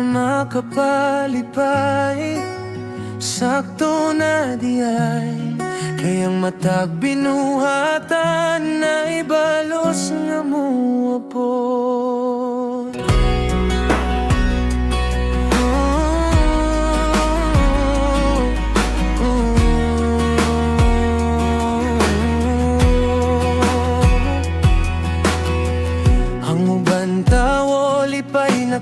makapalipay, sakto na diay, kayang matag binuhatan na ibalos nga mo apod.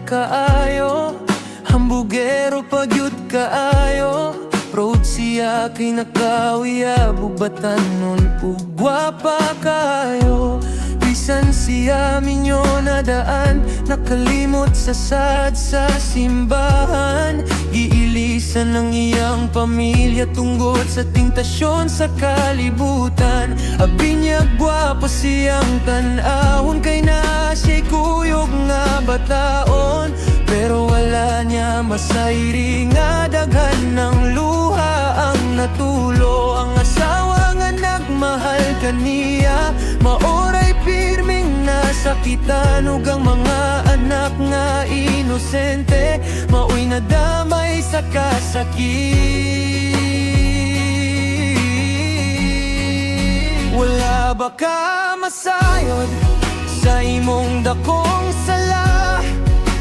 Kaayo, hambugero pagyud kaayo, proud siya kay nakawiya, bubatan nun ugwapa kayo. Bisan siya minyo nadaan, nakalimot sa sad sa simbahan, giilisan ng iyang pamilya tungod sa tentasyon sa kalibutan. Abinyag gwapa siyang tan-ahon, kay na siya'y kuyog nga bataon, pero wala niya masayri nga daghan ng luha ang natulo. Ang asawa nga nagmahal kaniya, maoray pirming nasakitan, ug ang mga anak nga inosente, maoy nadamay sa kasakit. Wala ba ka masayod sa imong dakong sala?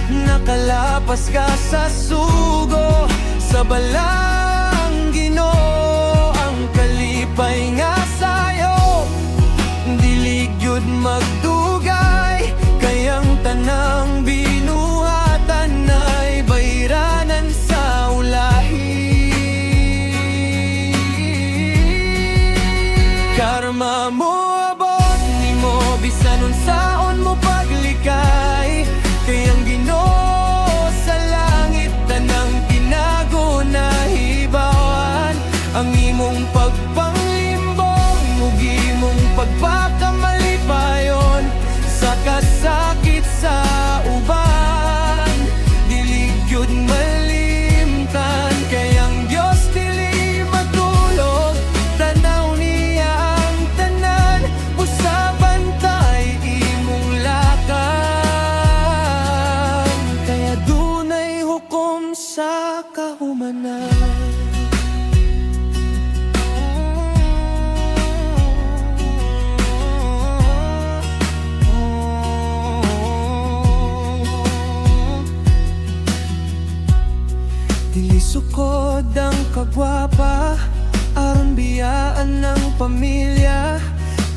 Nakalapas ka sa sugo, sa balang Ginoo ang kalipay nga sayo. Dili gyud magdugay, kayang tanang binuhatan ay bayranan sa ulahi. Karma mo abot nimo, bisan unsaon mo paglikay, kayang Ginoo sa langit tanang tinago na hibawan. Ang imong pagpanglimbong ug imong pagpakamalipayon sa kasakit sa uban, dili gyud malimtan, kayang Dios dili matulog, tanaw niya ang tanan, usabantay imong lakan, kaya dunay hukom sa kahumanan. Dili sukod ang kagwapa, aron biyaan ng pamilya,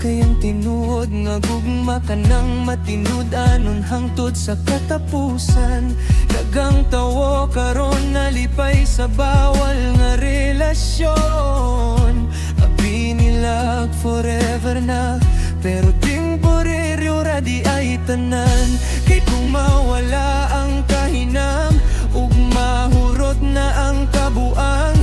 kayang tinuod nga gugma ka ng matinud-anon hangtod sa katapusan. Dagang tawo karon nalipay sa bawal nga relasyon, abi nila forever na, pero temporaryo ra di ay tanan. Kay kung mawala ang kahinam ug mahurot na ang kabuang,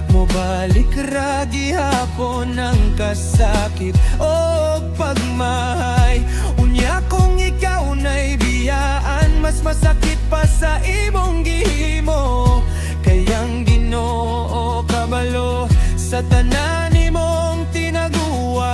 mobalik ra gihapon ang kasakit o pagmahay. Unya kung ikaw na'y biyaan, mas masakit pa sa imong gihimo, kayang Ginoo kabalo sa tanan imong tinaguan.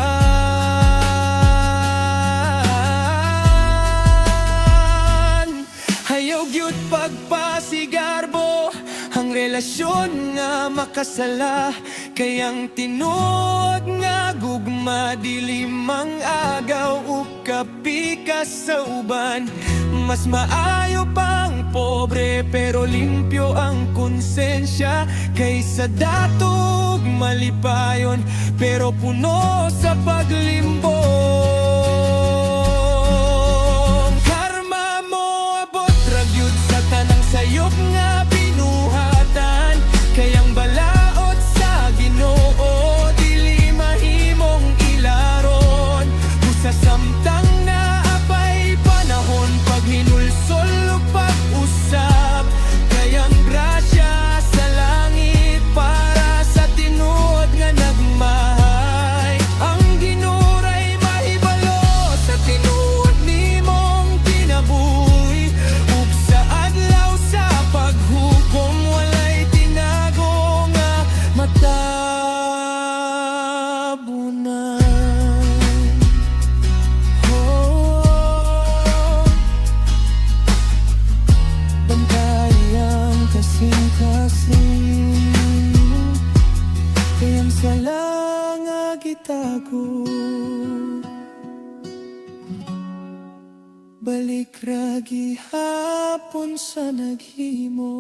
Hayaw gyud pagpasigarbo ang relasyon nga makasala, kayang tinuod nga gugma dili mang agaw ug kapikas sa uban. Mas maayo pang pobre pero limpyo ang konsensya, kaysa datog malipayon pero puno sa paglimbong. Karma mo abot ra gyud sa tanang sayop nga binuhatan, kayang balaod sa Ginoo dili mahimong ilaron. Busa samtang naapay panahon, paghinulsol ug pag-usab, kayang grasya sa langit para sa tinuod nga nagmahay. Ang ginuray mahibalo sa tinuod nimong kinabuhi, ug sa adlaw sa paghukom itago. Balik ragi hapon sa naghimo.